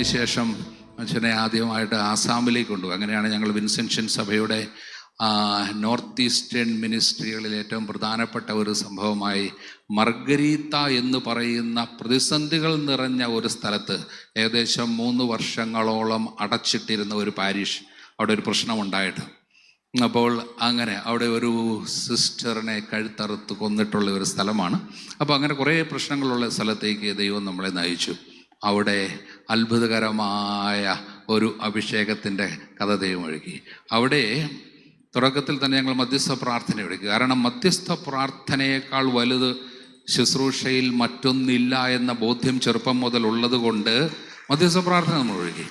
അതിനുശേഷം അച്ഛനെ ആദ്യമായിട്ട് ആസാമിലേക്ക് കൊണ്ടുപോകും. അങ്ങനെയാണ് ഞങ്ങൾ വിൻസെൻഷൻ സഭയുടെ നോർത്ത് ഈസ്റ്റേൺ മിനിസ്ട്രികളിൽ ഏറ്റവും പ്രധാനപ്പെട്ട ഒരു സംഭവമായി മർഗരീത്ത എന്ന് പറയുന്ന പ്രതിസന്ധികൾ നിറഞ്ഞ ഒരു സ്ഥലത്ത് ഏകദേശം 3 വർഷങ്ങളോളം അടച്ചിട്ടിരുന്ന ഒരു പാരിഷ്, അവിടെ ഒരു പ്രശ്നമുണ്ടായിട്ട്, അപ്പോൾ അങ്ങനെ അവിടെ ഒരു സിസ്റ്ററിനെ കഴുത്തറുത്ത് കൊന്നിട്ടുള്ള ഒരു സ്ഥലമാണ്. അപ്പോൾ അങ്ങനെ കുറേ പ്രശ്നങ്ങളുള്ള സ്ഥലത്തേക്ക് ദൈവം നമ്മളെ നയിച്ചു. അവിടെ അത്ഭുതകരമായ ഒരു അഭിഷേകത്തിൻ്റെ കഥ ദൈവം ഒഴുകി. അവിടെ തുടക്കത്തിൽ തന്നെ ഞങ്ങൾ മധ്യസ്ഥ പ്രാർത്ഥന ഒഴുകി. കാരണം മധ്യസ്ഥ പ്രാർത്ഥനയേക്കാൾ വലുത് ശുശ്രൂഷയിൽ മറ്റൊന്നില്ല എന്ന ബോധ്യം ചെറുപ്പം മുതൽ ഉള്ളത് കൊണ്ട് മധ്യസ്ഥ പ്രാർത്ഥന നമ്മൾ ഒഴുകി.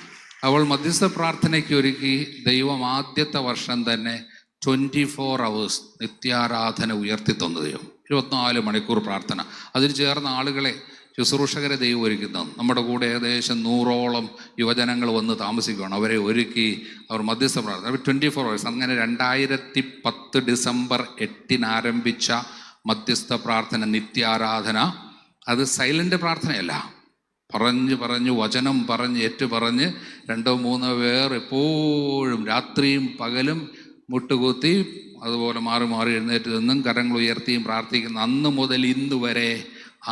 അവൾ മധ്യസ്ഥ പ്രാർത്ഥനയ്ക്ക് ഒരുക്കി. ദൈവം ആദ്യത്തെ വർഷം തന്നെ 24 hours നിത്യാരാധന ഉയർത്തി തന്നു. ദൈവം 24 മണിക്കൂർ പ്രാർത്ഥന. അതിന് ചേർന്ന ആളുകളെ, ശുശ്രൂഷകരെ ദൈവം ഒരുക്കുന്നു. നമ്മുടെ കൂടെ ഏകദേശം 100ഓളം യുവജനങ്ങൾ വന്ന് താമസിക്കുകയാണ്. അവരെ ഒരുക്കി അവർ മധ്യസ്ഥ പ്രാർത്ഥന 24 hours. അങ്ങനെ 2010 ഡിസംബർ 8 ആരംഭിച്ച മധ്യസ്ഥ പ്രാർത്ഥന, നിത്യാരാധന, അത് സൈലൻ്റ് പ്രാർത്ഥനയല്ല, പറഞ്ഞ് വചനം പറഞ്ഞ് ഏറ്റുപറഞ്ഞ് 2-3 പേർ എപ്പോഴും രാത്രിയും പകലും മുട്ടുകുത്തി അതുപോലെ മാറി മാറി എഴുന്നേറ്റ് നിന്നും കരങ്ങൾ ഉയർത്തിയും പ്രാർത്ഥിക്കുന്ന അന്ന് മുതൽ ഇന്ന് വരെ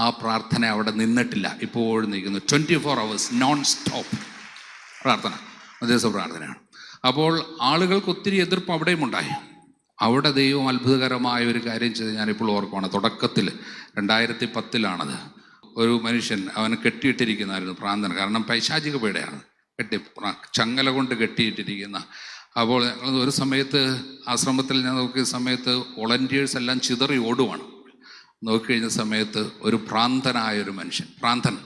ആ പ്രാർത്ഥന അവിടെ നിന്നിട്ടില്ല. ഇപ്പോഴും നിൽക്കുന്നു. 24 hours നോൺ സ്റ്റോപ്പ് പ്രാർത്ഥന, മധ്യസ്ഥ പ്രാർത്ഥനയാണ്. അപ്പോൾ ആളുകൾക്ക് ഒത്തിരി എതിർപ്പ് അവിടെയും ഉണ്ടായി. അവിടെ ദൈവം അത്ഭുതകരമായ ഒരു കാര്യം ചെയ്ത് ഞാനിപ്പോൾ ഓർക്കുവാണ്. തുടക്കത്തിൽ 2010 ഒരു മനുഷ്യൻ, അവന് കെട്ടിയിട്ടിരിക്കുന്നതായിരുന്നു ഭ്രാന്തൻ. കാരണം പൈശാചിക പീഡയാണ്, ചങ്ങല കൊണ്ട് കെട്ടിയിട്ടിരിക്കുന്ന. അപ്പോൾ ഒരു സമയത്ത് ആശ്രമത്തിൽ ഞാൻ നോക്കിയ സമയത്ത് വോളണ്ടിയേഴ്സ് എല്ലാം ചിതറി ഓടുവാണ്. നോക്കിക്കഴിഞ്ഞ സമയത്ത് ഒരു ഭ്രാന്തനായൊരു മനുഷ്യൻ, ഭ്രാന്തൻ.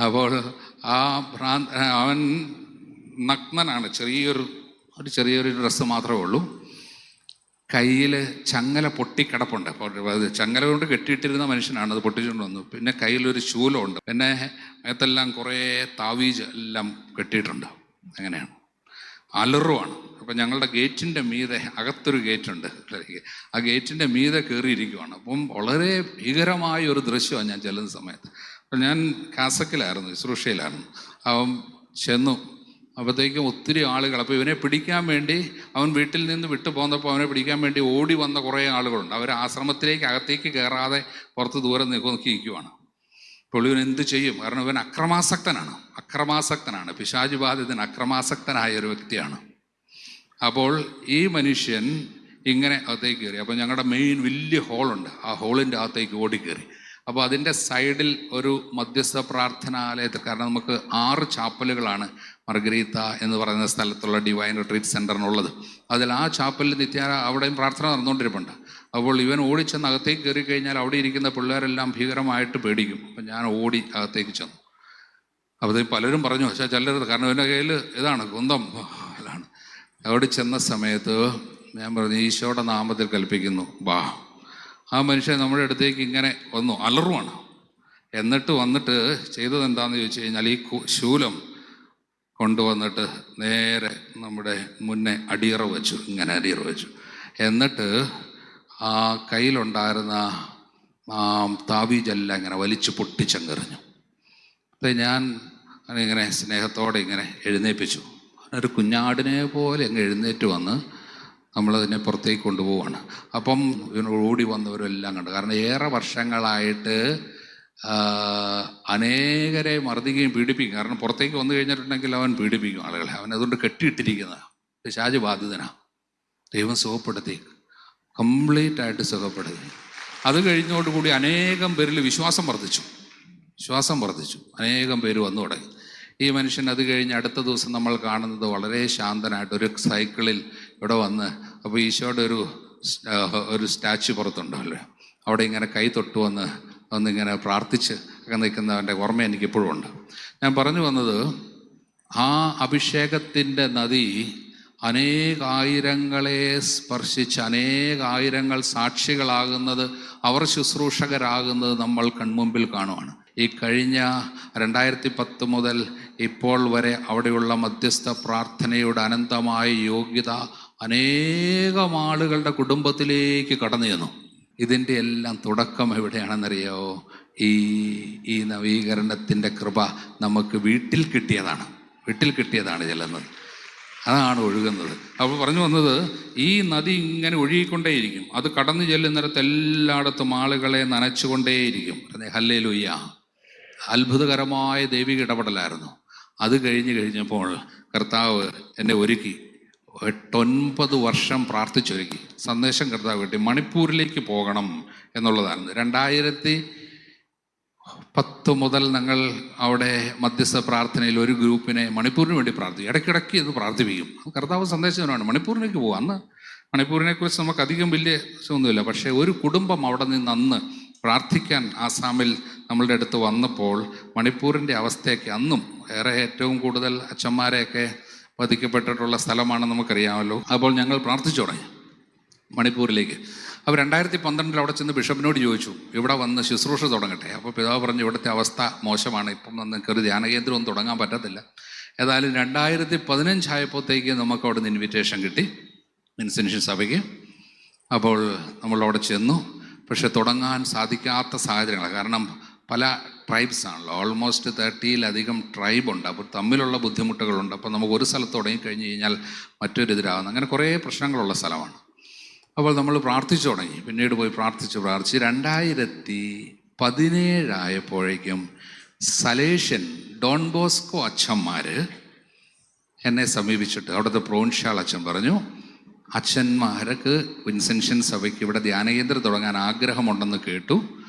അപ്പോൾ ആ അവൻ നഗ്നനാണ്, ചെറിയൊരു ഡ്രസ്സ് മാത്രമേ ഉള്ളൂ. കയ്യിൽ ചങ്ങല പൊട്ടിക്കിടപ്പുണ്ട്. അപ്പോൾ ചങ്ങല കൊണ്ട് കെട്ടിയിട്ടിരുന്ന മനുഷ്യനാണ്, അത് പൊട്ടിച്ചുകൊണ്ട് വന്നു. പിന്നെ കയ്യിലൊരു ശൂലമുണ്ട്. പിന്നെ മേത്തെല്ലാം കുറേ താവീജ് എല്ലാം കെട്ടിയിട്ടുണ്ട്. അങ്ങനെയാണ്, അലറുവാണ്. അപ്പം ഞങ്ങളുടെ ഗേറ്റിൻ്റെ മീതെ, അകത്തൊരു ഗേറ്റുണ്ട്, ആ ഗേറ്റിൻ്റെ മീതെ കയറിയിരിക്കുവാണ്. അപ്പം വളരെ ഭീകരമായ ഒരു ദൃശ്യമാണ് ഞാൻ ചെല്ലുന്ന സമയത്ത്. അപ്പം ഞാൻ കാസക്കിലായിരുന്നു, ശുശ്രൂഷയിലായിരുന്നു. അവൻ ചെന്നു. അപ്പോഴത്തേക്കും ഒത്തിരി ആളുകൾ. അപ്പോൾ ഇവനെ പിടിക്കാൻ വേണ്ടി, അവൻ വീട്ടിൽ നിന്ന് വിട്ടു പോന്നപ്പോൾ അവനെ പിടിക്കാൻ വേണ്ടി ഓടി വന്ന കുറേ ആളുകളുണ്ട്. അവർ ആശ്രമത്തിലേക്ക് അകത്തേക്ക് കയറാതെ പുറത്ത് ദൂരം നോക്കിയിരിക്കുവാണ്. അപ്പോൾ ഇവൻ എന്ത് ചെയ്യും? കാരണം ഇവൻ അക്രമാസക്തനാണ്, പിശാച് ബാധിതൻ, അക്രമാസക്തനായ ഒരു വ്യക്തിയാണ്. അപ്പോൾ ഈ മനുഷ്യൻ ഇങ്ങനെ അകത്തേക്ക് കയറി. അപ്പോൾ ഞങ്ങളുടെ മെയിൻ വലിയ ഹോളുണ്ട്, ആ ഹോളിൻ്റെ അകത്തേക്ക് ഓടിക്കയറി. അപ്പോൾ അതിൻ്റെ സൈഡിൽ ഒരു മധ്യസ്ഥ പ്രാർത്ഥനാലയത്തിൽ, കാരണം നമുക്ക് 6 ചാപ്പലുകളാണ് മർഗരീത്ത എന്ന് പറയുന്ന സ്ഥലത്തുള്ള ഡിവൈൻ റിട്രീറ്റ് സെൻ്ററിനുള്ളത്. അതിൽ ആ ചാപ്പലിൽ അവിടെയും പ്രാർത്ഥന നടന്നുകൊണ്ടിരിപ്പുണ്ട്. അപ്പോൾ ഇവൻ ഓടിച്ചെന്ന് അകത്തേക്ക് കയറി കഴിഞ്ഞാൽ അവിടെ ഇരിക്കുന്ന പിള്ളേരെല്ലാം ഭീകരമായിട്ട് പേടിക്കും. അപ്പം ഞാൻ ഓടി അകത്തേക്ക് ചെന്നു. അപ്പോഴത്തേക്ക് പലരും പറഞ്ഞു, പക്ഷേ ചെല്ലരുത്, കാരണം ഇവൻ്റെ കയ്യിൽ ഇതാണ് കുന്തം അതാണ്. അവിടെ ചെന്ന സമയത്ത് ഞാൻ പറഞ്ഞു, ഈശോയുടെ നാമത്തിൽ കൽപ്പിക്കുന്നു, വാ. ആ മനുഷ്യൻ നമ്മുടെ അടുത്തേക്ക് ഇങ്ങനെ വന്നു, അലറുവാണ്. വന്നിട്ട് ചെയ്തത് എന്താണെന്ന് ചോദിച്ചു കഴിഞ്ഞാൽ, ഈ ശൂലം കൊണ്ടുവന്നിട്ട് നേരെ നമ്മുടെ മുന്നേ അടിയറ വെച്ചു. എന്നിട്ട് ആ കയ്യിലുണ്ടായിരുന്ന താവീജെല്ലാം ഇങ്ങനെ വലിച്ചു പൊട്ടിച്ചെറിഞ്ഞു. അപ്പം ഞാൻ ഇങ്ങനെ സ്നേഹത്തോടെ ഇങ്ങനെ എഴുന്നേൽപ്പിച്ചു. ഒരു കുഞ്ഞാടിനെ പോലെ അങ്ങ് എഴുന്നേറ്റ് വന്ന് നമ്മളതിനെ പുറത്തേക്ക് കൊണ്ടുപോവാണ്. അപ്പം ഇവനോട് ഓടി വന്നവരെല്ലാം കണ്ടു. കാരണം ഏറെ വർഷങ്ങളായിട്ട് അനേകരെ മർദ്ദിക്കുകയും പീഡിപ്പിക്കും. കാരണം പുറത്തേക്ക് വന്നു കഴിഞ്ഞിട്ടുണ്ടെങ്കിൽ അവൻ പീഡിപ്പിക്കും ആളുകളെ. അവൻ അതുകൊണ്ട് കെട്ടിയിട്ടിരിക്കുന്ന പിശാച് ബാധിതനാണ്. ദൈവം സുഖപ്പെടുത്തി, കംപ്ലീറ്റ് ആയിട്ട് സുഖപ്പെടുത്തി. അത് കഴിഞ്ഞോടുകൂടി അനേകം പേരിൽ വിശ്വാസം വർദ്ധിച്ചു. അനേകം പേര് വന്നു തുടങ്ങി. ഈ മനുഷ്യൻ അത് കഴിഞ്ഞ് അടുത്ത ദിവസം നമ്മൾ കാണുന്നത് വളരെ ശാന്തനായിട്ട് ഒരു സൈക്കിളിൽ ഇവിടെ വന്ന്, അപ്പോൾ ഈശോയുടെ ഒരു സ്റ്റാച്ചു പുറത്തുണ്ടല്ലോ, അവിടെ ഇങ്ങനെ കൈ തൊട്ട് വന്നിങ്ങനെ പ്രാർത്ഥിച്ച് ഒക്കെ നിൽക്കുന്നവൻ്റെ ഓർമ്മ എനിക്കിപ്പോഴും ഉണ്ട്. ഞാൻ പറഞ്ഞു വന്നത്, ആ അഭിഷേകത്തിൻ്റെ നദി അനേകായിരങ്ങളെ സ്പർശിച്ച് അനേകായിരങ്ങൾ സാക്ഷികളാകുന്നത്, അവർ ശുശ്രൂഷകരാകുന്നത് നമ്മൾ കൺമുമ്പിൽ കാണുവാണ്. ഈ കഴിഞ്ഞ 2010 മുതൽ ഇപ്പോൾ വരെ അവിടെയുള്ള മധ്യസ്ഥ പ്രാർത്ഥനയുടെ അനന്തമായ യോഗ്യത അനേകം ആളുകളുടെ കുടുംബത്തിലേക്ക് കടന്നു ചെന്നു. ഇതിൻ്റെ എല്ലാം തുടക്കം എവിടെയാണെന്നറിയാമോ? ഈ ഈ നവീകരണത്തിൻ്റെ കൃപ നമുക്ക് വീട്ടിൽ കിട്ടിയതാണ് ചെല്ലുന്നത്, അതാണ് ഒഴുകുന്നത്. അപ്പോൾ പറഞ്ഞു വന്നത്, ഈ നദി ഇങ്ങനെ ഒഴുകിക്കൊണ്ടേയിരിക്കും. അത് കടന്നു ചെല്ലുന്നിടത്ത് എല്ലായിടത്തും ആളുകളെ നനച്ചുകൊണ്ടേയിരിക്കും. ഹല്ലേലൂയ! അത്ഭുതകരമായ ദൈവിക ഇടപെടലായിരുന്നു. അത് കഴിഞ്ഞപ്പോൾ കർത്താവ് എന്നെ ഒരുക്കി. 8-9 വർഷം പ്രാർത്ഥിച്ചൊരുക്കി. സന്ദേശം കർത്താവ് കിട്ടി. മണിപ്പൂരിലേക്ക് പോകണം എന്നുള്ളതായിരുന്നു. 2010 മുതൽ ഞങ്ങൾ അവിടെ മധ്യസ്ഥ പ്രാർത്ഥനയിൽ ഒരു ഗ്രൂപ്പിനെ മണിപ്പൂരിന് വേണ്ടി പ്രാർത്ഥിക്കും. ഇടയ്ക്കിടയ്ക്ക് ഇത് പ്രാർത്ഥിപ്പിക്കും. കർത്താവ് സന്ദേശമാണ് മണിപ്പൂരിലേക്ക് പോകുക. അന്ന് മണിപ്പൂരിനെക്കുറിച്ച് നമുക്ക് അധികം വലിയ ഒന്നുമില്ല. പക്ഷേ ഒരു കുടുംബം അവിടെ നിന്ന് അന്ന് പ്രാർത്ഥിക്കാൻ ആസാമിൽ നമ്മളുടെ അടുത്ത് വന്നപ്പോൾ മണിപ്പൂരിൻ്റെ അവസ്ഥയൊക്കെ അന്നും ഏറ്റവും കൂടുതൽ അച്ഛന്മാരെയൊക്കെ വധിക്കപ്പെട്ടിട്ടുള്ള സ്ഥലമാണ്, നമുക്കറിയാമല്ലോ. അപ്പോൾ ഞങ്ങൾ പ്രാർത്ഥിച്ചു തുടങ്ങി മണിപ്പൂരിലേക്ക്. അപ്പോൾ 2012 അവിടെ ചെന്ന് ബിഷപ്പിനോട് ചോദിച്ചു, ഇവിടെ വന്ന് ശുശ്രൂഷ തുടങ്ങട്ടെ. അപ്പോൾ പിതാവ് പറഞ്ഞു, ഇവിടുത്തെ അവസ്ഥ മോശമാണ്, ഇപ്പം നമുക്കൊരു ധ്യാനകേന്ദ്രം ഒന്നും തുടങ്ങാൻ പറ്റത്തില്ല. ഏതായാലും 2015 ആയപ്പോഴത്തേക്ക് നമുക്ക് അവിടെ നിന്ന് ഇൻവിറ്റേഷൻ കിട്ടി വിൻസെൻഷൻ സഭയ്ക്ക്. അപ്പോൾ നമ്മളവിടെ ചെന്നു. പക്ഷെ തുടങ്ങാൻ സാധിക്കാത്ത സാഹചര്യങ്ങൾ, കാരണം പല ട്രൈബ്സ് ആണല്ലോ, ഓൾമോസ്റ്റ് 30-ലധികം ട്രൈബുണ്ട്. അപ്പോൾ തമ്മിലുള്ള ബുദ്ധിമുട്ടുകളുണ്ട്. അപ്പോൾ നമുക്ക് ഒരു സ്ഥലത്ത് തുടങ്ങിക്കഴിഞ്ഞ് കഴിഞ്ഞാൽ മറ്റൊരു എതിരാകുന്നു. അങ്ങനെ കുറേ പ്രശ്നങ്ങളുള്ള സ്ഥലമാണ്. അപ്പോൾ നമ്മൾ പ്രാർത്ഥിച്ചു തുടങ്ങി. പിന്നീട് പോയി പ്രാർത്ഥിച്ച് 2017 ആയപ്പോഴേക്കും സലേഷ്യൻ ഡോൺ ബോസ്കോ അച്ഛന്മാർ എന്നെ സമീപിച്ചിട്ട്, അവിടുത്തെ പ്രോൺഷാൾ അച്ഛൻ പറഞ്ഞു, അച്ഛന്മാർക്ക് വിൻസെൻഷൻ സഭയ്ക്ക് ഇവിടെ ധ്യാനകേന്ദ്രം തുടങ്ങാൻ ആഗ്രഹമുണ്ടെന്ന് കേട്ടു.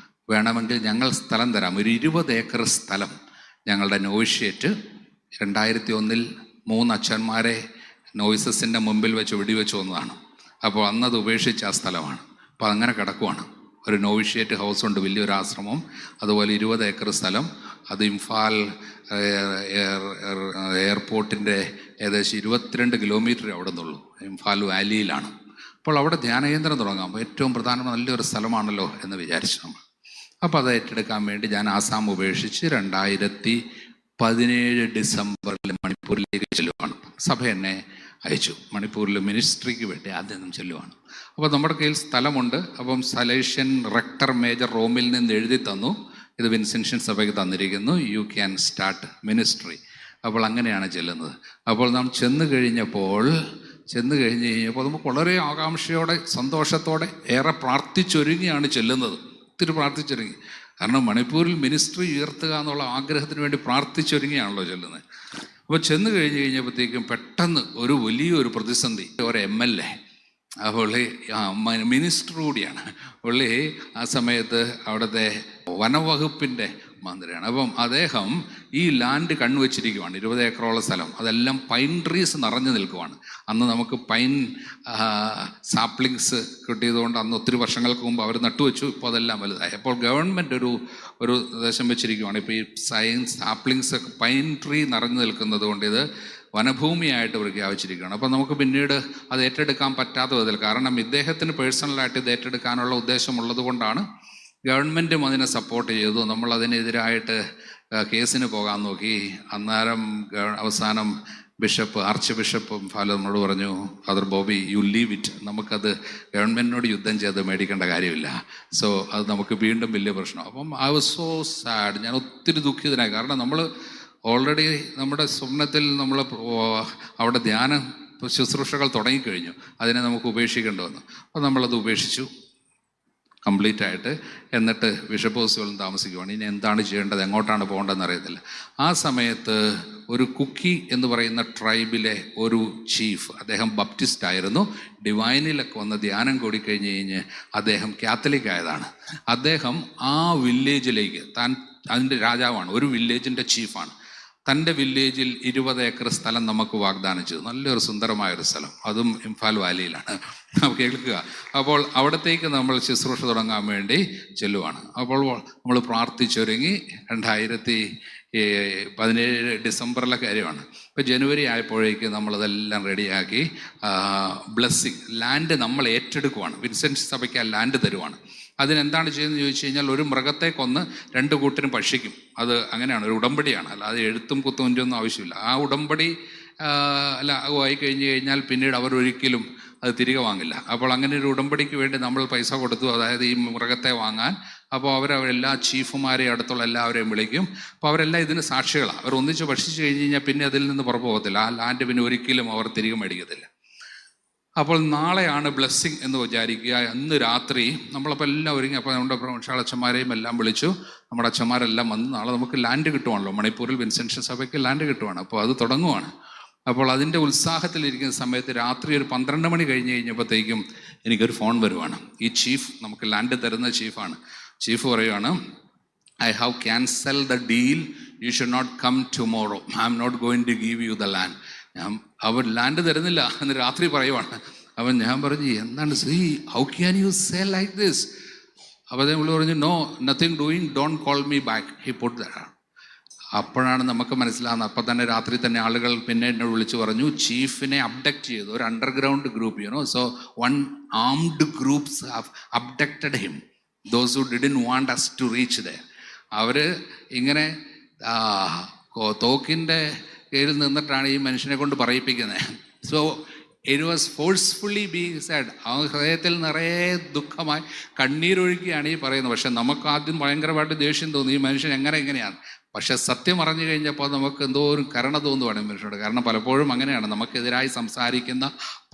വേണമെങ്കിൽ ഞങ്ങൾ സ്ഥലം തരാം. ഒരു 20 ഏക്കർ സ്ഥലം ഞങ്ങളുടെ നോവിഷ്യേറ്റ് 2001 3 അച്ഛന്മാരെ നോയ്സസിൻ്റെ മുമ്പിൽ വെച്ച് വെടിവെച്ച് വന്നതാണ്. അപ്പോൾ അന്നത് ഉപേക്ഷിച്ച ആ സ്ഥലമാണ്. അപ്പോൾ അങ്ങനെ കിടക്കുവാണ്. ഒരു നോവിഷ്യേറ്റ് ഹൗസുണ്ട്, വലിയൊരു ആശ്രമം, അതുപോലെ 20 ഏക്കർ സ്ഥലം. അത് ഇംഫാൽ എയർപോർട്ടിൻ്റെ ഏകദേശം 22 കിലോമീറ്റർ അവിടെ നിന്നുള്ളൂ. ഇംഫാൽ വാലിയിലാണ്. അപ്പോൾ അവിടെ ധ്യാനകേന്ദ്രം തുടങ്ങാം. ഏറ്റവും പ്രധാനപ്പെട്ട നല്ലൊരു സ്ഥലമാണല്ലോ എന്ന് വിചാരിച്ചു നമ്മൾ. അപ്പോൾ അത് ഏറ്റെടുക്കാൻ വേണ്ടി ഞാൻ ആസാം ഉപേക്ഷിച്ച് 2017 ഡിസംബറിൽ മണിപ്പൂരിലേക്ക് ചെല്ലുവാണ്. സഭ എന്നെ അയച്ചു. മണിപ്പൂരിൽ മിനിസ്ട്രിക്ക് വേണ്ടി ആദ്യം ചെല്ലുവാണ്. അപ്പോൾ നമ്മുടെ കയ്യിൽ സ്ഥലമുണ്ട്. അപ്പം സലേഷ്യൻ റെക്ടർ മേജർ റോമിൽ നിന്ന് എഴുതി തന്നു, ഇത് വിൻസെൻഷൻ സഭയ്ക്ക് തന്നിരിക്കുന്നു, യു ക്യാൻ സ്റ്റാർട്ട് മിനിസ്ട്രി. അപ്പോൾ അങ്ങനെയാണ് ചെല്ലുന്നത്. അപ്പോൾ നാം ചെന്ന് കഴിഞ്ഞപ്പോൾ നമുക്ക് വളരെ ആകാംക്ഷയോടെ സന്തോഷത്തോടെ ഏറെ പ്രാർത്ഥിച്ചൊരുങ്ങിയാണ് ചെല്ലുന്നത്. ഒത്തിരി പ്രാർത്ഥിച്ചൊരുങ്ങി. കാരണം മണിപ്പൂരിൽ മിനിസ്ട്രി ഉയർത്തുക എന്നുള്ള ആഗ്രഹത്തിന് വേണ്ടി പ്രാർത്ഥിച്ചൊരുങ്ങിയാണല്ലോ ചെല്ലുന്നത്. അപ്പോൾ ചെന്ന് കഴിഞ്ഞപ്പോഴത്തേക്കും പെട്ടെന്ന് ഒരു വലിയൊരു പ്രതിസന്ധി. ഒരു MLA, പുള്ളി മിനിസ്റ്റർ കൂടിയാണ്. പുള്ളി ആ സമയത്ത് അവിടുത്തെ വനവകുപ്പിൻ്റെ മന്ത്രിയാണ്. അപ്പം അദ്ദേഹം ഈ ലാൻഡ് കണ്ണുവച്ചിരിക്കുവാണ്. 20 ഏക്കറോളം സ്ഥലം, അതെല്ലാം പൈൻ ട്രീസ് നിറഞ്ഞു നിൽക്കുവാണ്. അന്ന് നമുക്ക് പൈൻ സാപ്ലിങ്സ് കിട്ടിയതുകൊണ്ട് അന്ന് ഒത്തിരി വർഷങ്ങൾക്ക് മുമ്പ് അവർ നട്ടുവെച്ചു. ഇപ്പോൾ അതെല്ലാം വലുതായി. അപ്പോൾ ഗവൺമെൻറ് ഒരു ദേശം വെച്ചിരിക്കുവാണ്. ഇപ്പോൾ ഈ സാപ്ലിങ്സ് പൈൻ ട്രീ നിറഞ്ഞു നിൽക്കുന്നത് കൊണ്ട് ഇത് വനഭൂമിയായിട്ട് പ്രഖ്യാപിച്ചിരിക്കുകയാണ്. അപ്പോൾ നമുക്ക് പിന്നീട് അത് ഏറ്റെടുക്കാൻ പറ്റാത്ത വിധത്തിൽ, കാരണം ഇദ്ദേഹത്തിന് പേഴ്സണലായിട്ട് ഇത് ഏറ്റെടുക്കാനുള്ള ഉദ്ദേശമുള്ളത് കൊണ്ടാണ് ഗവൺമെൻറ്റും അതിനെ സപ്പോർട്ട് ചെയ്തു. നമ്മളതിനെതിരായിട്ട് കേസിന് പോകാൻ നോക്കി. അന്നേരം അവസാനം ആർച്ച് ബിഷപ്പും നമ്മളോട് പറഞ്ഞു, father Bobby, you leave it, നമുക്കത് ഗവൺമെൻറ്റിനോട് യുദ്ധം ചെയ്ത് മേടിക്കേണ്ട കാര്യമില്ല. സോ അത് നമുക്ക് വീണ്ടും വലിയ പ്രശ്നം. അപ്പം ഐ വാസ് സോ സാഡ്. ഞാൻ ഒത്തിരി ദുഃഖിതനായി. കാരണം നമ്മൾ ഓൾറെഡി നമ്മുടെ സ്വപ്നത്തിൽ നമ്മൾ അവിടെ ധ്യാന ശുശ്രൂഷകൾ തുടങ്ങിക്കഴിഞ്ഞു. അതിനെ നമുക്ക് ഉപേക്ഷിക്കേണ്ടി വന്നു. അപ്പോൾ നമ്മളത് ഉപേക്ഷിച്ചു കംപ്ലീറ്റ് ആയിട്ട്. എന്നിട്ട് ബിഷപ്പ് ഹൗസുകളിൽ താമസിക്കുവാണ്. ഇനി എന്താണ് ചെയ്യേണ്ടത്, എങ്ങോട്ടാണ് പോകേണ്ടതെന്ന് അറിയത്തില്ല. ആ സമയത്ത് ഒരു കുക്കി എന്ന് പറയുന്ന ട്രൈബിലെ ഒരു ചീഫ്, അദ്ദേഹം ബപ്റ്റിസ്റ്റ് ആയിരുന്നു. ഡിവൈനിലൊക്കെ വന്ന് ധ്യാനം കൂടിക്കഴിഞ്ഞ് അദ്ദേഹം കാത്തലിക് ആയതാണ്. അദ്ദേഹം ആ വില്ലേജിലേക്ക്, അതിൻ്റെ രാജാവാണ്, ഒരു വില്ലേജിൻ്റെ ചീഫാണ്. തൻ്റെ വില്ലേജിൽ 20 ഏക്കർ സ്ഥലം നമുക്ക് വാഗ്ദാനം ചെയ്തു. നല്ലൊരു സുന്ദരമായൊരു സ്ഥലം, അതും ഇംഫാൽ വാലിയിലാണ്. കേൾക്കുക. അപ്പോൾ അവിടത്തേക്ക് നമ്മൾ ശുശ്രൂഷ തുടങ്ങാൻ വേണ്ടി ചെല്ലുവാണ്. അപ്പോൾ നമ്മൾ പ്രാർത്ഥിച്ചൊരുങ്ങി. 2017 ഡിസംബറിലെ കാര്യമാണ്. ഇപ്പോൾ ജനുവരി ആയപ്പോഴേക്ക് നമ്മളതെല്ലാം റെഡിയാക്കി ബ്ലെസ്സിങ് ലാൻഡ് നമ്മൾ ഏറ്റെടുക്കുവാണ്. വിൻസെൻറ്റ് സഭയ്ക്ക് ആ ലാൻഡ് തരുവാണ്. അതിനെന്താണ് ചെയ്യുന്നത് ചോദിച്ചു കഴിഞ്ഞാൽ, ഒരു മൃഗത്തെ കൊന്ന് 2 കൂട്ടരും ഭക്ഷിക്കും. അത് അങ്ങനെയാണ്, ഒരു ഉടമ്പടിയാണ്. അല്ലാതെ എഴുത്തും കുത്തും ഒന്നും ആവശ്യമില്ല. ആ ഉടമ്പടി ആയി കഴിഞ്ഞ് കഴിഞ്ഞാൽ പിന്നീട് അവരൊരിക്കലും അത് തിരികെ വാങ്ങില്ല. അപ്പോൾ അങ്ങനെ ഒരു ഉടമ്പടിക്ക് വേണ്ടി നമ്മൾ പൈസ കൊടുത്തു, അതായത് ഈ മൃഗത്തെ വാങ്ങാൻ. അപ്പോൾ അവരെല്ലാ ചീഫുമാരെയും അടുത്തുള്ള എല്ലാവരെയും വിളിക്കും. അപ്പോൾ അവരെല്ലാം ഇതിന് സാക്ഷികളാണ്. അവർ ഒന്നിച്ച് ഭക്ഷിച്ച് കഴിഞ്ഞ് കഴിഞ്ഞാൽ പിന്നെ അതിൽ നിന്ന് പുറത്തു പോകത്തില്ല. ആ ലാൻഡ് പിന്നെ ഒരിക്കലും അവർ തിരികെ മേടിക്കത്തില്ല. അപ്പോൾ നാളെയാണ് ബ്ലെസ്സിങ് എന്ന് വിചാരിക്കുക. അന്ന് രാത്രി നമ്മളപ്പോൾ എല്ലാം ഒരുങ്ങി. അപ്പോൾ നമ്മുടെ പ്രൊഫഷണൽ എല്ലാം വിളിച്ചു. നമ്മുടെ അച്ഛന്മാരെല്ലാം വന്ന് നാളെ നമുക്ക് ലാൻഡ് കിട്ടുവാണല്ലോ, മണിപ്പൂരിൽ വിൻസെൻഷൻ സഭയ്ക്ക് ലാൻഡ് കിട്ടുവാണ്. അപ്പോൾ അത് തുടങ്ങുവാണ്. അപ്പോൾ അതിൻ്റെ ഉത്സാഹത്തിലിരിക്കുന്ന സമയത്ത് രാത്രി ഒരു 12 മണി കഴിഞ്ഞ് കഴിഞ്ഞപ്പോഴത്തേക്കും എനിക്കൊരു ഫോൺ വരുവാണ്. ഈ ചീഫ്, നമുക്ക് ലാൻഡ് തരുന്ന ചീഫാണ്. ചീഫ് പറയുവാണ്, I have cancel the deal, you should not come tomorrow, I am not going to give you the land. അവർ ലാൻഡ് തരുന്നില്ല എന്ന് രാത്രി പറയുവാണ്. അപ്പം ഞാൻ പറഞ്ഞു, എന്താണ് Sri, how can you say like this? അപ്പോൾ അദ്ദേഹം പറഞ്ഞു, no, nothing doing, don't call me back, he put that. അപ്പോഴാണ് നമുക്ക് മനസ്സിലാകുന്നത്. അപ്പം തന്നെ രാത്രി തന്നെ ആളുകൾ പിന്നെ എന്നോട് വിളിച്ചു പറഞ്ഞു, ചീഫിനെ അബ്ഡക്റ്റ് ചെയ്തു. ഒരു underground group, so one armed groups have abducted him, those who didn't want us to reach there. അവർ ഇങ്ങനെ തോക്കിൻ്റെ കീഴിൽ നിന്നിട്ടാണ് ഈ മനുഷ്യനെ കൊണ്ട് പറയിപ്പിക്കുന്നത്. So it was forcefully being said. ആ ഹൃദയത്തിൽ നിറയെ ദുഃഖമായി കണ്ണീരൊഴുക്കിയാണ് ഈ പറയുന്നത്. പക്ഷെ നമുക്ക് ആദ്യം ഭയങ്കരമായിട്ട് ദേഷ്യം തോന്നി, ഈ മനുഷ്യൻ എങ്ങനെയാണ്. പക്ഷെ സത്യം അറിഞ്ഞു കഴിഞ്ഞപ്പോൾ നമുക്ക് എന്തോ ഒരു കരുണ തോന്നുവാണ് മനുഷ്യനോട്. കാരണം പലപ്പോഴും അങ്ങനെയാണ്, നമുക്കെതിരായി സംസാരിക്കുന്ന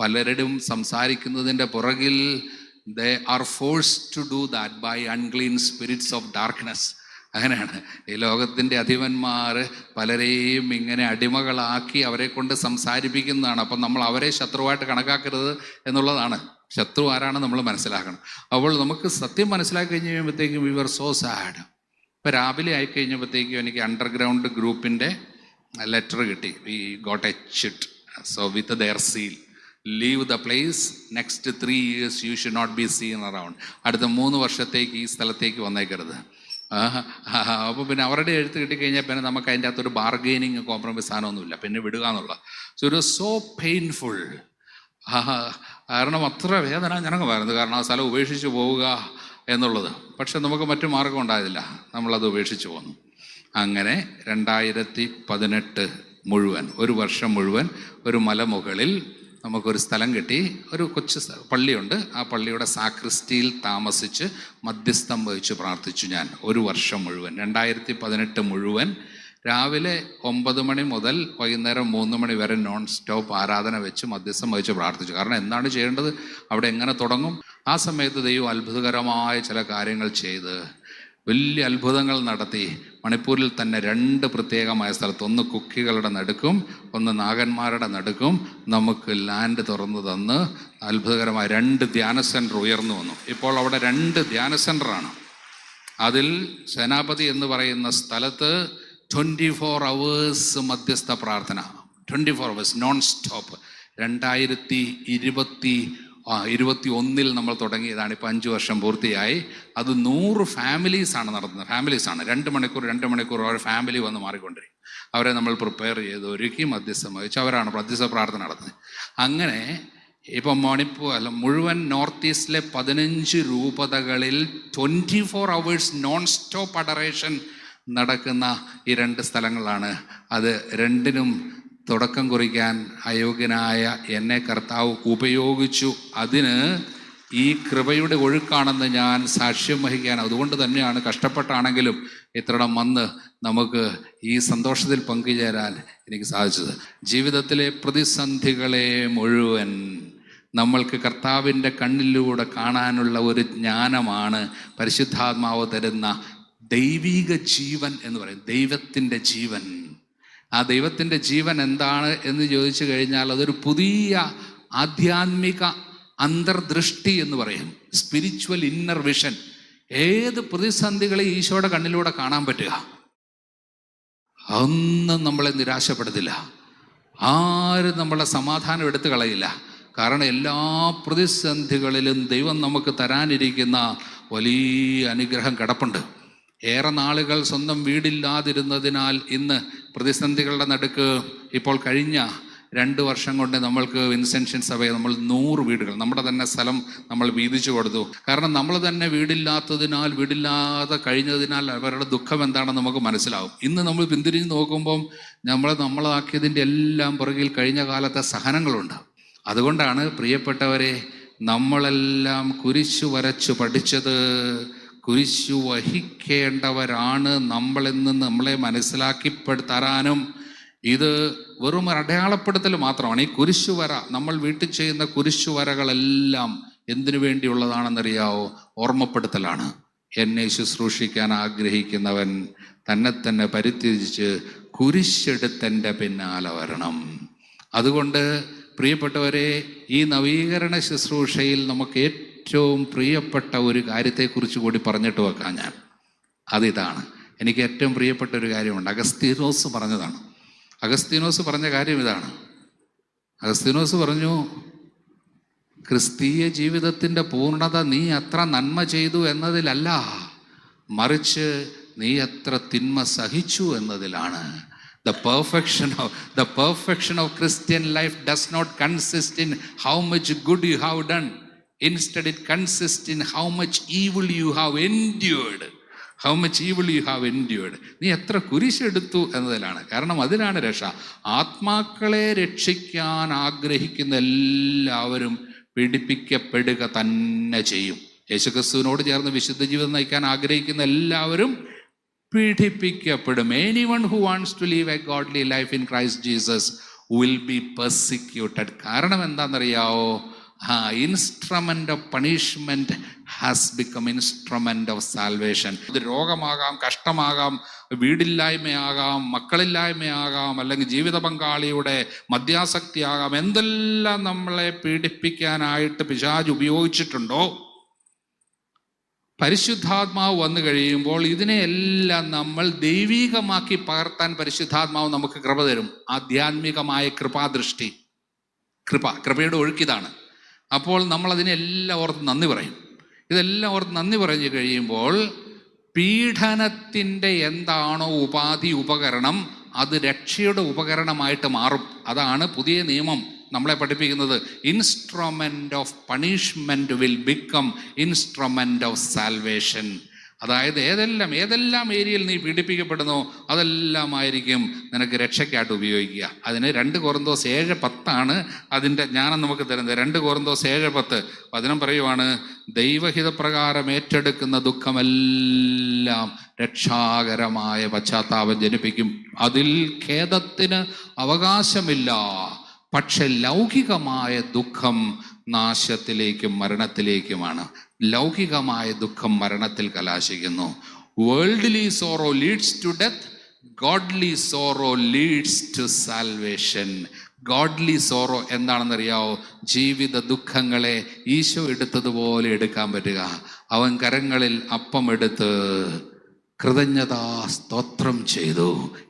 പലരും സംസാരിക്കുന്നതിൻ്റെ പുറകിൽ they are forced to do that by unclean spirits of darkness. അങ്ങനെയാണ് ഈ ലോകത്തിൻ്റെ അധിപന്മാർ പലരെയും ഇങ്ങനെ അടിമകളാക്കി അവരെ കൊണ്ട് സംസാരിപ്പിക്കുന്നതാണ്. അപ്പം നമ്മൾ അവരെ ശത്രുവായിട്ട് കണക്കാക്കരുത് എന്നുള്ളതാണ്. ശത്രു ആരാണ് നമ്മൾ മനസ്സിലാക്കണം. അപ്പോൾ നമുക്ക് സത്യം മനസ്സിലാക്കി കഴിഞ്ഞ് കഴിയുമ്പോഴത്തേക്കും we were so sad. ഇപ്പം രാവിലെ ആയിക്കഴിഞ്ഞപ്പോഴത്തേക്കും എനിക്ക് അണ്ടർഗ്രൗണ്ട് ഗ്രൂപ്പിൻ്റെ ലെറ്റർ കിട്ടി. We got a chit, so with their seal, leave the place, next 3 years you should not be seen around. അടുത്ത 3 വർഷത്തേക്ക് ഈ സ്ഥലത്തേക്ക് വന്നേക്കരുത്. അപ്പോൾ പിന്നെ അവരുടെ എഴുത്ത് കിട്ടിക്കഴിഞ്ഞാൽ പിന്നെ നമുക്ക് അതിൻ്റെ അകത്തൊരു ബാർഗെയിനിങ്, കോംപ്രമൈസ് സാധനമൊന്നുമില്ല, പിന്നെ വിടുക എന്നുള്ള. So it was so painful. കാരണം അത്ര വേദന ഞങ്ങൾക്കുമായിരുന്നു. കാരണം ആ സ്ഥലം ഉപേക്ഷിച്ച് പോവുക എന്നുള്ളത്. പക്ഷെ നമുക്ക് മറ്റു മാർഗം ഉണ്ടായതില്ല, നമ്മളത് ഉപേക്ഷിച്ച് പോന്നു. അങ്ങനെ 2018 മുഴുവൻ, ഒരു വർഷം മുഴുവൻ ഒരു മലമുകളിൽ നമുക്കൊരു സ്ഥലം കിട്ടി. ഒരു കൊച്ചു പള്ളിയുണ്ട്. ആ പള്ളിയുടെ സാക്രിസ്റ്റിയിൽ താമസിച്ച് മധ്യസ്ഥം വഹിച്ച് പ്രാർത്ഥിച്ചു ഞാൻ ഒരു വർഷം മുഴുവൻ. 2018 മുഴുവൻ രാവിലെ 9 മണി മുതൽ വൈകുന്നേരം 3 മണി വരെ നോൺ സ്റ്റോപ്പ് ആരാധന വെച്ച് മധ്യസ്ഥം വഹിച്ച് പ്രാർത്ഥിച്ചു. കാരണം എന്താണ് ചെയ്യേണ്ടത്, അവിടെ എങ്ങനെ തുടങ്ങും? ആ സമയത്ത് ദൈവം അത്ഭുതകരമായ ചില കാര്യങ്ങൾ ചെയ്ത് വലിയ അത്ഭുതങ്ങൾ നടത്തി. മണിപ്പൂരിൽ തന്നെ 2 പ്രത്യേകമായ സ്ഥലത്ത്, ഒന്ന് കുക്കികളുടെ നടുക്കും ഒന്ന് നാഗന്മാരുടെ നടുക്കും നമുക്ക് ലാൻഡ് തുറന്നു തന്ന് അത്ഭുതകരമായ 2 ധ്യാന സെൻറ്റർ ഉയർന്നു വന്നു. ഇപ്പോൾ അവിടെ 2 ധ്യാന സെൻറ്ററാണ്. അതിൽ സേനാപതി എന്ന് പറയുന്ന സ്ഥലത്ത് 24 hours മധ്യസ്ഥ പ്രാർത്ഥന, 24 hours നോൺ സ്റ്റോപ്പ്. 2021 നമ്മൾ തുടങ്ങിയതാണ്. ഇപ്പോൾ 5 വർഷം പൂർത്തിയായി. അത് 100 ഫാമിലീസാണ് നടത്തുന്നത്. ഫാമിലീസാണ് 2 മണിക്കൂർ ഒരു ഫാമിലി വന്ന് മാറിക്കൊണ്ടിരിക്കും. അവരെ നമ്മൾ പ്രിപ്പയർ ചെയ്ത് ഒരുക്കി മധ്യസ്ഥം വഹിച്ച് അവരാണ് മധ്യസ്ഥ പ്രാർത്ഥന നടത്തുന്നത്. അങ്ങനെ ഇപ്പം മുഴുവൻ നോർത്ത് ഈസ്റ്റിലെ 15 രൂപതകളിൽ 24 hours നോൺ സ്റ്റോപ്പ് അഡറേഷൻ നടക്കുന്ന ഈ 2 സ്ഥലങ്ങളാണ്. അത് 2നും തുടക്കം കുറിക്കാൻ അയോഗ്യനായ എന്നെ കർത്താവ് ഉപയോഗിച്ചു. അതിന് ഈ കൃപയുടെ ഒഴുക്കാണെന്ന് ഞാൻ സാക്ഷ്യം വഹിക്കാൻ, അതുകൊണ്ട് തന്നെയാണ് കഷ്ടപ്പെട്ടാണെങ്കിലും ഇത്രയും വന്ന് നമുക്ക് ഈ സന്തോഷത്തിൽ പങ്കുചേരാൻ എനിക്ക് സാധിച്ചത്. ജീവിതത്തിലെ പ്രതിസന്ധികളെ മുഴുവൻ നമ്മൾക്ക് കർത്താവിൻ്റെ കണ്ണിലൂടെ കാണാനുള്ള ഒരു ജ്ഞാനമാണ് പരിശുദ്ധാത്മാവ് തരുന്ന ദൈവിക ജീവൻ എന്ന് പറയും. ദൈവത്തിൻ്റെ ജീവൻ. ആ ദൈവത്തിൻ്റെ ജീവൻ എന്താണ് എന്ന് ചോദിച്ചു കഴിഞ്ഞാൽ അതൊരു പുതിയ ആധ്യാത്മിക അന്തർദൃഷ്ടി എന്ന് പറയും. Spiritual inner vision. ഏത് പ്രതിസന്ധികളെ ഈശോയുടെ കണ്ണിലൂടെ കാണാൻ പറ്റുക. ഒന്നും നമ്മളെ നിരാശപ്പെടുത്തില്ല. ആരും നമ്മളെ സമാധാനം എടുത്തു കളയില്ല. കാരണം എല്ലാ പ്രതിസന്ധികളിലും ദൈവം നമുക്ക് തരാനിരിക്കുന്ന വലിയ അനുഗ്രഹം കിടപ്പുണ്ട്. ഏറെ നാളുകൾ സ്വന്തം വീടില്ലാതിരുന്നതിനാൽ ഇന്ന് പ്രതിസന്ധികളുടെ നടുക്ക് ഇപ്പോൾ കഴിഞ്ഞ 2 വർഷം കൊണ്ട് നമ്മൾക്ക് വിൻസെൻഷൻ സഭയെ നമ്മൾ 100 വീടുകൾ, നമ്മുടെ തന്നെ സ്ഥലം നമ്മൾ വീതിച്ചു കൊടുത്തു. കാരണം നമ്മൾ തന്നെ വീടില്ലാതെ കഴിഞ്ഞതിനാൽ അവരുടെ ദുഃഖം എന്താണെന്ന് നമുക്ക് മനസ്സിലാവും. ഇന്ന് നമ്മൾ പിന്തിരിഞ്ഞ് നോക്കുമ്പം നമ്മളാക്കിയതിൻ്റെ എല്ലാം പുറകിൽ കഴിഞ്ഞ കാലത്തെ സഹനങ്ങളുണ്ട്. അതുകൊണ്ടാണ് പ്രിയപ്പെട്ടവരെ, നമ്മളെല്ലാം കുരിശു വരച്ചു പഠിച്ചത്. കുരിശു വഹിക്കേണ്ടവരാണ് നമ്മളെന്ന് നമ്മളെ മനസ്സിലാക്കിപ്പെടുത്താനും ഇത് വെറും അടയാളപ്പെടുത്തൽ മാത്രമാണ്. ഈ കുരിശുവര, നമ്മൾ വീട്ടിൽ ചെയ്യുന്ന കുരിശുവരകളെല്ലാം എന്തിനു വേണ്ടിയുള്ളതാണെന്നറിയാവോ? ഓർമ്മപ്പെടുത്തലാണ്. എന്നെ ശുശ്രൂഷിക്കാൻ ആഗ്രഹിക്കുന്നവൻ തന്നെ പരിത്യജിച്ച് കുരിശെടുത്തെൻ്റെ പിന്നാലെ വരണം. അതുകൊണ്ട് പ്രിയപ്പെട്ടവരെ, ഈ നവീകരണ ശുശ്രൂഷയിൽ നമുക്ക് ഏറ്റവും പ്രിയപ്പെട്ട ഒരു കാര്യത്തെക്കുറിച്ച് കൂടി പറഞ്ഞിട്ട് വെക്കാം ഞാൻ. അതിതാണ്, എനിക്ക് ഏറ്റവും പ്രിയപ്പെട്ട ഒരു കാര്യമുണ്ട്. അഗസ്തീനോസ് പറഞ്ഞതാണ്. അഗസ്തീനോസ് പറഞ്ഞ കാര്യം ഇതാണ്. അഗസ്തീനോസ് പറഞ്ഞു, ക്രിസ്തീയ ജീവിതത്തിൻ്റെ പൂർണ്ണത നീ എത്ര നന്മ ചെയ്തു എന്നതിലല്ല, മറിച്ച് നീ എത്ര തിന്മ സഹിച്ചു എന്നതിലാണ്. The perfection of Christian life does not consist in how much good you have done. Instead, it consists in how much evil you have endured. How much evil you have endured. നീ എത്ര കുരിശെടുത്തു എന്നതിലാണ്. കാരണം അതിലാണ് രക്ഷ. ആത്മാക്കളെ രക്ഷിക്കാൻ ആഗ്രഹിക്കുന്ന എല്ലാവരും പീഡിപ്പിക്കപ്പെടുക തന്നെ ചെയ്യും. യേശുക്രിസ്തുവിനോട് ചേർന്ന് വിശുദ്ധ ജീവിതം നയിക്കാൻ ആഗ്രഹിക്കുന്ന എല്ലാവരും പീഡിപ്പിക്കപ്പെടും. Anyone who wants to live a godly life in Christ Jesus will be persecuted. കാരണം എന്താണെന്നറിയാവോ? Instrument of punishment has become instrument of salvation. ഇത് രോഗമാകാം, കഷ്ടമാകാം, വീടില്ലായ്മയാകാം, മക്കളില്ലായ്മയാകാം, അല്ലെങ്കിൽ ജീവിത പങ്കാളിയുടെ മദ്യാസക്തിയാകാം. എന്തെല്ലാം നമ്മളെ പീഡിപ്പിക്കാനായിട്ട് പിശാച് ഉപയോഗിച്ചിട്ടുണ്ടോ, പരിശുദ്ധാത്മാവ് വന്നു കഴിയുമ്പോൾ ഇതിനെയെല്ലാം നമ്മൾ ദൈവികമാക്കി പകർത്താൻ പരിശുദ്ധാത്മാവ് നമുക്ക് കൃപ തരും. ആധ്യാത്മികമായ കൃപാദൃഷ്ടി, കൃപയുടെ ഒഴുക്കിതാണ്. അപ്പോൾ നമ്മൾ അതിനെല്ലാം ഓർത്ത് നന്ദി പറയും. ഇതെല്ലാം ഓർത്ത് നന്ദി പറഞ്ഞു കഴിയുമ്പോൾ പീഡനത്തിൻ്റെ എന്താണോ ഉപാധി, ഉപകരണം, അത് രക്ഷയുടെ ഉപകരണമായിട്ട് മാറും. അതാണ് പുതിയ നിയമം നമ്മളെ പഠിപ്പിക്കുന്നത്. Instrument of punishment will become instrument of salvation. അതായത് ഏതെല്ലാം ഏരിയയിൽ നീ പീഡിപ്പിക്കപ്പെടുന്നോ അതെല്ലാമായിരിക്കും നിനക്ക് രക്ഷയ്ക്കായിട്ട് ഉപയോഗിക്കുക. അതിന് 2 കൊറിന്തോസ് 7:10 അതിൻ്റെ ജ്ഞാനം നമുക്ക് തരുന്നത്. 2 കൊറിന്തോസ് 7:10 വചനം പറയുവാണ്, ദൈവഹിതപ്രകാരം ഏറ്റെടുക്കുന്ന ദുഃഖമെല്ലാം രക്ഷാകരമായ പശ്ചാത്താപം ജനിപ്പിക്കും. അതിൽ ഖേദത്തിന് അവകാശമില്ല. പക്ഷെ ലൗകികമായ ദുഃഖം നാശത്തിലേക്കും മരണത്തിലേക്കുമാണ്. ലൗകികമായ ദുഃഖം മരണത്തിൽ കലാശിക്കുന്നു. Worldly sorrow leads to death, godly sorrow leads to salvation. Godly sorrow എന്താണെന്നറിയാവോ? ജീവിത ദുഃഖങ്ങളെ ഈശോ എടുത്തതുപോലെ എടുക്കാൻ പറ്റുക. അവൻ കരങ്ങളിൽ അപ്പം എടുത്ത് കൃതജ്ഞതാ സ്തോത്രം ചെയ്തു.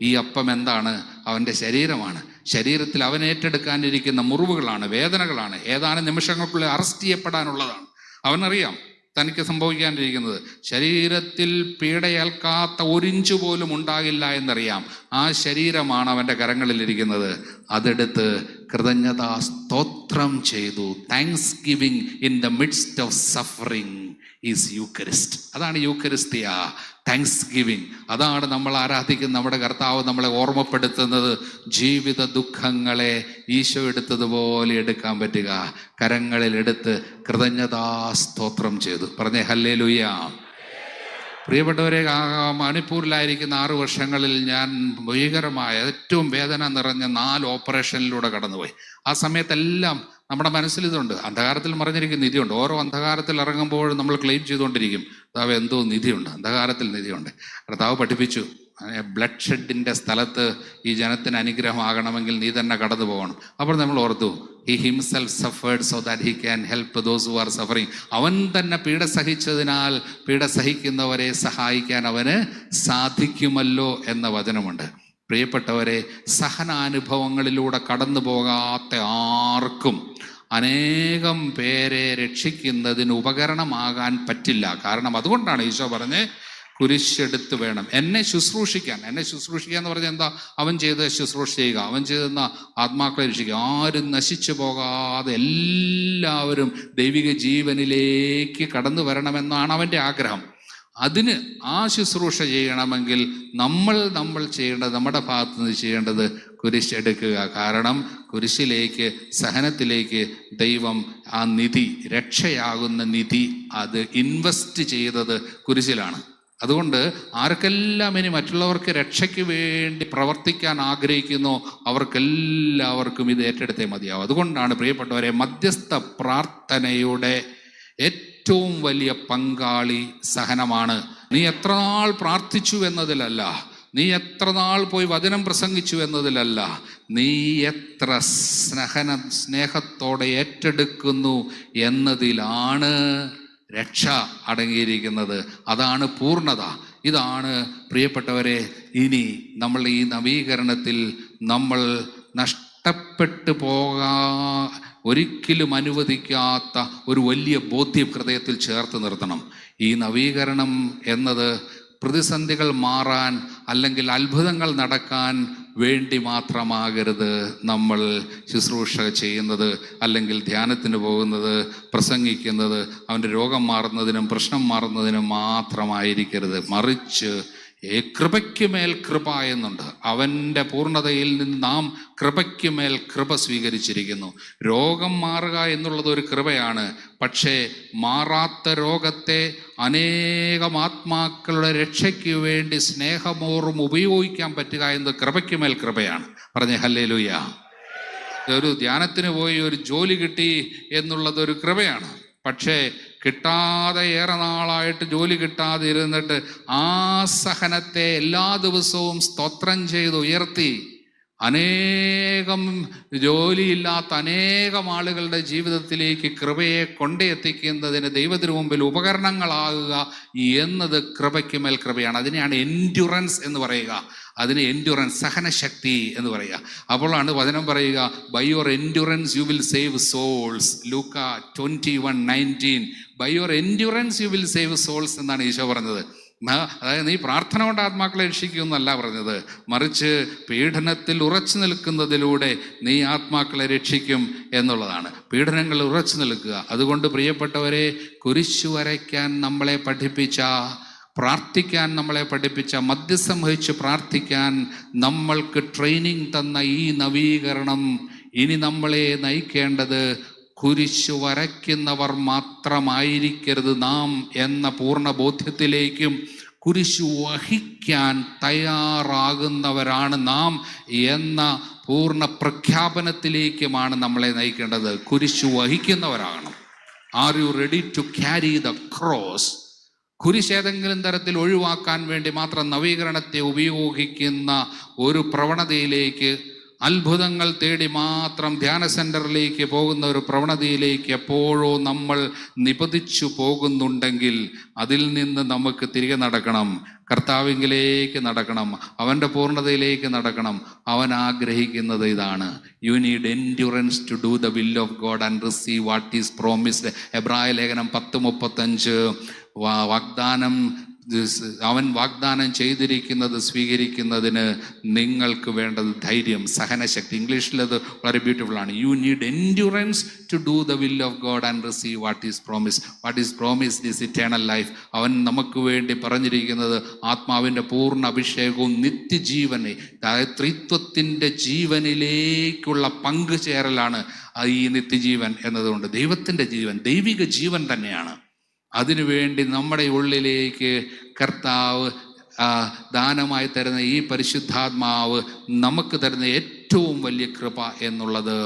ഈ അപ്പം എന്താണ്? അവൻ്റെ ശരീരമാണ്. ശരീരത്തിൽ അവൻ ഏറ്റെടുക്കാനിരിക്കുന്ന മുറിവുകളാണ്, വേദനകളാണ്, ഏതാനും നിമിഷങ്ങൾക്കുള്ളിൽ അറസ്റ്റ് ചെയ്യപ്പെടാനുള്ളതാണ്. അവനറിയാം തനിക്ക് സംഭവിക്കാനിരിക്കുന്നത്. ശരീരത്തിൽ പീഡയേൽക്കാത്ത 1 ഇഞ്ച് പോലും ഉണ്ടാകില്ല എന്നറിയാം. ആ ശരീരമാണ് അവൻ്റെ കരങ്ങളിലിരിക്കുന്നത്. അതെടുത്ത് കൃതജ്ഞതാ സ്തോത്രം ചെയ്തു. Thanks giving in the midst of suffering is Eucharist. അതാണ് യൂക്കറിസ്തിയ, താങ്ക്സ് ഗിവിങ്. അതാണ് നമ്മൾ ആരാധിക്കുന്ന നമ്മുടെ കർത്താവ് നമ്മളെ ഓർമ്മപ്പെടുത്തുന്നത്. ജീവിത ദുഃഖങ്ങളെ ഈശോ എടുത്തതുപോലെ എടുക്കാൻ പറ്റുക. കരങ്ങളിൽ എടുത്ത് കൃതജ്ഞതാ സ്തോത്രം ചെയ്തു. പറഞ്ഞേ ഹല്ലേലൂയ. പ്രിയപ്പെട്ടവരെ, മണിപ്പൂരിലായിരിക്കുന്ന 6 വർഷങ്ങളിൽ ഞാൻ ഭീകരമായ ഏറ്റവും വേദന നിറഞ്ഞ 4 ഓപ്പറേഷനിലൂടെ കടന്നുപോയി. ആ സമയത്തെല്ലാം നമ്മുടെ മനസ്സിൽ ഇതുണ്ട്, അന്ധകാരത്തിൽ മറിഞ്ഞിരിക്കുന്ന നിധിയുണ്ട്. ഓരോ അന്ധകാരത്തിൽ ഇറങ്ങുമ്പോഴും നമ്മൾ ക്ലെയിം ചെയ്തുകൊണ്ടിരിക്കും, കർത്താവ് എന്തോ നിധിയുണ്ട്, അന്ധകാരത്തിൽ നിധിയുണ്ട്. കർത്താവ് പഠിപ്പിച്ചു, ബ്ലഡ് ഷെഡിൻ്റെ സ്ഥലത്ത് ഈ ജനത്തിന് അനുഗ്രഹമാകണമെങ്കിൽ നീ തന്നെ കടന്നു പോകണം. അപ്പോൾ നമ്മൾ ഓർത്തു, he himself suffered so that he can help those who are suffering. അവൻ തന്നെ പീഡ സഹിച്ചതിനാൽ പീഡ സഹിക്കുന്നവരെ സഹായിക്കാൻ അവന് സാധിക്കുമല്ലോ എന്ന വചനമുണ്ട്. പ്രിയപ്പെട്ടവരെ, സഹനാനുഭവങ്ങളിലൂടെ കടന്നു പോകാത്ത ആർക്കും അനേകം പേരെ രക്ഷിക്കുന്നതിന് ഉപകരണമാകാൻ പറ്റില്ല. കാരണം അതുകൊണ്ടാണ് ഈശോ പറഞ്ഞ് കുരിശെടുത്ത് വേണം എന്നെ ശുശ്രൂഷിക്കാൻ. എന്നെ ശുശ്രൂഷിക്കുക എന്ന് പറഞ്ഞാൽ എന്താ? അവൻ ചെയ്ത് ശുശ്രൂഷ ചെയ്യുക, അവൻ ചെയ്തെന്ന ആത്മാക്കളെ രക്ഷിക്കുക. ആരും നശിച്ചു പോകാതെ എല്ലാവരും ദൈവിക ജീവനിലേക്ക് കടന്നു വരണമെന്നാണ് അവൻ്റെ ആഗ്രഹം. അതിന് ആ ശുശ്രൂഷ ചെയ്യണമെങ്കിൽ നമ്മൾ ചെയ്യേണ്ടത്, നമ്മുടെ ഭാഗത്ത് നിന്ന് ചെയ്യേണ്ടത് കുരിശെടുക്കുക. കാരണം കുരിശിലേക്ക്, സഹനത്തിലേക്ക് ദൈവം ആ നിധി, രക്ഷയാകുന്ന നിധി, അത് ഇൻവെസ്റ്റ് ചെയ്തത് കുരിശിലാണ്. അതുകൊണ്ട് ആർക്കെല്ലാം ഇനി മറ്റുള്ളവർക്ക് രക്ഷയ്ക്ക് വേണ്ടി പ്രവർത്തിക്കാൻ ആഗ്രഹിക്കുന്നോ അവർക്കെല്ലാവർക്കും ഇത് ഏറ്റെടുത്തേ മതിയാവും. അതുകൊണ്ടാണ് പ്രിയപ്പെട്ടവരെ, മധ്യസ്ഥ പ്രാർത്ഥനയുടെ ഏറ്റവും വലിയ പങ്കാളി സഹനമാണ്. നീ എത്ര നാൾ പ്രാർത്ഥിച്ചു എന്നതിലല്ല, നീ എത്ര നാൾ പോയി വചനം പ്രസംഗിച്ചു എന്നതിലല്ല, നീ എത്ര സ്നേഹത്തോടെ ഏറ്റെടുക്കുന്നു എന്നതിലാണ് രക്ഷ അടങ്ങിയിരിക്കുന്നത്. അതാണ് പൂർണ്ണത. ഇതാണ് പ്രിയപ്പെട്ടവരെ, ഇനി നമ്മൾ ഈ നവീകരണത്തിൽ നമ്മൾ നഷ്ടപ്പെട്ടു ഒരിക്കലും അനുവദിക്കാത്ത ഒരു വലിയ ബോധ്യം ഹൃദയത്തിൽ ചേർത്ത് നിർത്തണം. ഈ നവീകരണം എന്നത് പ്രതിസന്ധികൾ മാറാൻ അല്ലെങ്കിൽ അത്ഭുതങ്ങൾ നടക്കാൻ വേണ്ടി മാത്രമാകരുത് നമ്മൾ ശുശ്രൂഷ ചെയ്യുന്നത്, അല്ലെങ്കിൽ ധ്യാനത്തിന് പോകുന്നത്, പ്രസംഗിക്കുന്നത് അവൻ്റെ രോഗം മാറുന്നതിനും പ്രശ്നം മാറുന്നതിനും മാത്രമായിരിക്കരുത്. മറിച്ച് കൃപയ്ക്ക് മേൽ കൃപ എന്നുണ്ട്. അവൻ്റെ പൂർണ്ണതയിൽ നിന്ന് നാം കൃപയ്ക്ക് മേൽ കൃപ സ്വീകരിച്ചിരിക്കുന്നു. രോഗം മാറുക എന്നുള്ളത് ഒരു കൃപയാണ്. പക്ഷേ മാറാത്ത രോഗത്തെ അനേകം ആത്മാക്കളുടെ രക്ഷയ്ക്ക് വേണ്ടി സ്നേഹപൂർവ്വം ഉപയോഗിക്കാൻ പറ്റുക എന്നത് കൃപയ്ക്ക് മേൽ കൃപയാണ്. പറഞ്ഞേ ഹല്ലേലൂയ. ഒരു ധ്യാനത്തിന് പോയി ഒരു ജോലി കിട്ടി എന്നുള്ളത് ഒരു കൃപയാണ്. പക്ഷേ കിട്ടാതെ ഏറെ നാളായിട്ട് ജോലി കിട്ടാതെ ഇരുന്നിട്ട് ആ സഹനത്തെ എല്ലാ ദിവസവും സ്തോത്രം ചെയ്ത് ഉയർത്തി അനേകം ജോലിയില്ലാത്ത അനേകം ആളുകളുടെ ജീവിതത്തിലേക്ക് കൃപയെ കൊണ്ടെത്തിക്കുന്നതിന് ദൈവത്തിന് മുമ്പിൽ ഉപകരണങ്ങളാകുക എന്നത് കൃപയ്ക്ക് മേൽ കൃപയാണ്. അതിനെയാണ് എൻഡ്യൂറൻസ് എന്ന് പറയുക. അതിന് എൻഡ്യൂറൻസ്, സഹനശക്തി എന്ന് പറയുക. അപ്പോഴാണ് വചനം പറയുക, by your endurance you will save souls. ലൂക്ക 21:19. By your endurance you will save souls എന്നാണ് ഈശോ പറഞ്ഞത്. അതായത് നീ പ്രാർത്ഥന കൊണ്ട് ആത്മാക്കളെ രക്ഷിക്കുമെന്നല്ല പറഞ്ഞത്, മറിച്ച് പീഡനത്തിൽ ഉറച്ചു നിൽക്കുന്നതിലൂടെ നീ ആത്മാക്കളെ രക്ഷിക്കും എന്നുള്ളതാണ്. പീഡനങ്ങളിൽ ഉറച്ചു നിൽക്കുക. അതുകൊണ്ട് പ്രിയപ്പെട്ടവരെ, കുരിശു വരയ്ക്കാൻ നമ്മളെ പഠിപ്പിച്ച, പ്രാർത്ഥിക്കാൻ നമ്മളെ പഠിപ്പിച്ച, മധ്യസ്ഥം വഹിച്ച് പ്രാർത്ഥിക്കാൻ നമ്മൾക്ക് ട്രെയിനിങ് തന്ന ഈ നവീകരണം ഇനി നമ്മളെ നയിക്കേണ്ടത് കുരിശു വരയ്ക്കുന്നവർ മാത്രമായിരിക്കരുത് നാം എന്ന പൂർണ്ണ ബോധ്യത്തിലേക്കും, കുരിശു വഹിക്കാൻ തയ്യാറാകുന്നവരാണ് നാം എന്ന പൂർണ്ണ പ്രഖ്യാപനത്തിലേക്കുമാണ് നമ്മളെ നയിക്കേണ്ടത്. കുരിശു വഹിക്കുന്നവരാകണം. Are you ready to carry the cross? കുരിശ് ഏതെങ്കിലും തരത്തിൽ ഒഴിവാക്കാൻ വേണ്ടി മാത്രം നവീകരണത്തെ ഉപയോഗിക്കുന്ന ഒരു പ്രവണതയിലേക്ക്, അത്ഭുതങ്ങൾ തേടി മാത്രം ധ്യാന സെന്ററിലേക്ക് പോകുന്ന ഒരു പ്രവണതയിലേക്ക് എപ്പോഴോ നമ്മൾ നിപതിച്ചു പോകുന്നുണ്ടെങ്കിൽ അതിൽ നിന്ന് നമുക്ക് തിരികെ നടക്കണം. കർത്താവിലേക്ക് നടക്കണം. അവൻ്റെ പൂർണ്ണതയിലേക്ക് നടക്കണം. അവൻ ആഗ്രഹിക്കുന്നത് ഇതാണ്. You need endurance to do the will of God and receive what is promised. എബ്രായ ലേഖനം 10:35. അവൻ വാഗ്ദാനം ചെയ്തിരിക്കുന്നത് സ്വീകരിക്കുന്നതിന് നിങ്ങൾക്ക് വേണ്ടത് ധൈര്യം, സഹനശക്തി. ഇംഗ്ലീഷിൽ അത് വളരെ ബ്യൂട്ടിഫുൾ ആണ്. You need endurance to do the will of God and receive what is promise. What is promised is eternal life. അവൻ നമുക്ക് വേണ്ടി പറഞ്ഞിരിക്കുന്നത് ആത്മാവിൻ്റെ പൂർണ്ണ അഭിഷേകവും നിത്യജീവനെ, അതായത് ത്രിത്വത്തിൻ്റെ ജീവനിലേക്കുള്ള പങ്കുചേരലാണ് ഈ നിത്യജീവൻ എന്നതുകൊണ്ട്. ദൈവത്തിൻ്റെ ജീവൻ, ദൈവിക ജീവൻ തന്നെയാണ്. അതിനുവേണ്ടി നമ്മുടെ ഉള്ളിലേക്ക് കർത്താവ് ദാനമായി തരുന്ന ഈ പരിശുദ്ധാത്മാവ് നമുക്ക് തരുന്ന ഏറ്റവും വലിയ കൃപ എന്നുള്ളത്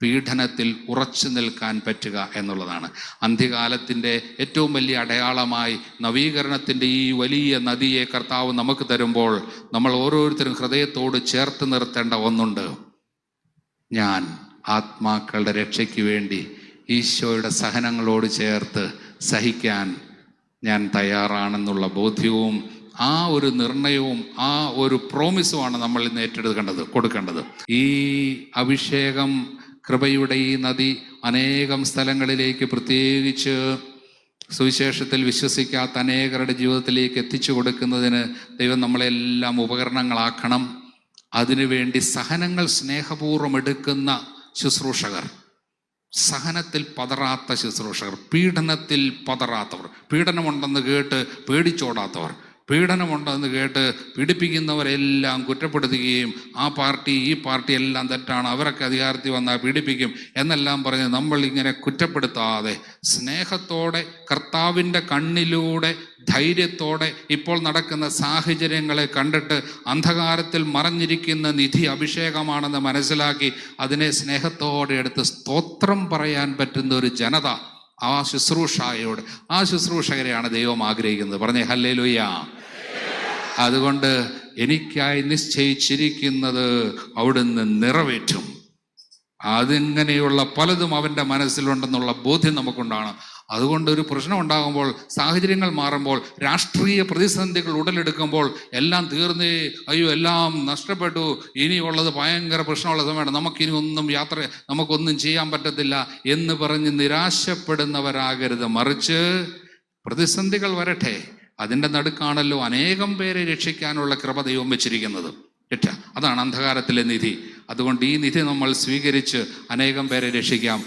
പീഡനത്തിൽ ഉറച്ചു നിൽക്കാൻ പറ്റുക എന്നുള്ളതാണ്. അന്ത്യകാലത്തിൻ്റെ ഏറ്റവും വലിയ അടയാളമായി നവീകരണത്തിൻ്റെ ഈ വലിയ നദിയെ കർത്താവ് നമുക്ക് തരുമ്പോൾ നമ്മൾ ഓരോരുത്തരും ഹൃദയത്തോട് ചേർത്ത് നിർത്തേണ്ട ഒന്നുണ്ട്. ഞാൻ ആത്മാക്കളുടെ രക്ഷയ്ക്ക് വേണ്ടി ഈശോയുടെ സഹനങ്ങളോട് ചേർത്ത് സഹിക്കാൻ ഞാൻ തയ്യാറാണെന്നുള്ള ബോധ്യവും ആ ഒരു നിർണയവും ആ ഒരു പ്രോമിസുമാണ് നമ്മൾ ഇന്ന് കൊടുക്കേണ്ടത്. ഈ അഭിഷേകം, കൃപയുടെ ഈ നദി അനേകം സ്ഥലങ്ങളിലേക്ക്, പ്രത്യേകിച്ച് സുവിശേഷത്തിൽ വിശ്വസിക്കാത്ത അനേകരുടെ ജീവിതത്തിലേക്ക് എത്തിച്ചു കൊടുക്കുന്നതിന് ദൈവം നമ്മളെല്ലാം ഉപകരണങ്ങളാക്കണം. അതിനുവേണ്ടി സഹനങ്ങൾ സ്നേഹപൂർവ്വം എടുക്കുന്ന ശുശ്രൂഷകർ, സഹനത്തിൽ പതറാത്ത ശുശ്രൂഷകർ, പീഡനത്തിൽ പതറാത്തവർ, പീഡനമുണ്ടെന്ന് കേട്ട് പേടിച്ചോടാത്തവർ, പീഡനമുണ്ടെന്ന് കേട്ട് പീഡിപ്പിക്കുന്നവരെല്ലാം കുറ്റപ്പെടുത്തുകയും ആ പാർട്ടി ഈ പാർട്ടി എല്ലാം തെറ്റാണ്, അവരൊക്കെ അധികാരത്തിൽ വന്നാൽ പീഡിപ്പിക്കും എന്നെല്ലാം പറഞ്ഞ് നമ്മൾ ഇങ്ങനെ കുറ്റപ്പെടുത്താതെ സ്നേഹത്തോടെ കർത്താവിൻ്റെ കണ്ണിലൂടെ ധൈര്യത്തോടെ ഇപ്പോൾ നടക്കുന്ന സാഹചര്യങ്ങളെ കണ്ടിട്ട് അന്ധകാരത്തിൽ മറഞ്ഞിരിക്കുന്ന നിധി അഭിഷേകമാണെന്ന് മനസ്സിലാക്കി അതിനെ സ്നേഹത്തോടെ എടുത്ത് സ്തോത്രം പറയാൻ പറ്റുന്ന ഒരു ജനത ആ ശുശ്രൂഷകരെയാണ് ദൈവം ആഗ്രഹിക്കുന്നത്. പറഞ്ഞേ ഹല്ലേലൂയ. അതുകൊണ്ട് എനിക്കായി നിശ്ചയിച്ചിരിക്കുന്നത് അവിടുന്ന് നിറവേറ്റും. അതിങ്ങനെയുള്ള പലതും അവൻ്റെ മനസ്സിലുണ്ടെന്നുള്ള ബോധ്യം നമുക്കുണ്ടാണ്. അതുകൊണ്ട് ഒരു പ്രശ്നം ഉണ്ടാകുമ്പോൾ, സാഹചര്യങ്ങൾ മാറുമ്പോൾ, രാഷ്ട്രീയ പ്രതിസന്ധികൾ ഉടലെടുക്കുമ്പോൾ എല്ലാം തീർന്നേ, അയ്യോ എല്ലാം നഷ്ടപ്പെട്ടു, ഇനിയുള്ളത് ഭയങ്കര പ്രശ്നമുള്ള സമയമാണ്, നമുക്കിനി നമുക്കൊന്നും ചെയ്യാൻ പറ്റത്തില്ല എന്ന് പറഞ്ഞ് നിരാശപ്പെടുന്നവരാകരുത്. മറിച്ച് പ്രതിസന്ധികൾ വരട്ടെ, അതിൻ്റെ നടുക്കാണല്ലോ അനേകം പേരെ രക്ഷിക്കാനുള്ള കൃപ ദൈവം വെച്ചിരിക്കുന്നത്. അതാണ് അന്ധകാരത്തിലെ നിധി. അതുകൊണ്ട് ഈ നിധി നമ്മൾ സ്വീകരിച്ച് അനേകം പേരെ രക്ഷിക്കാം.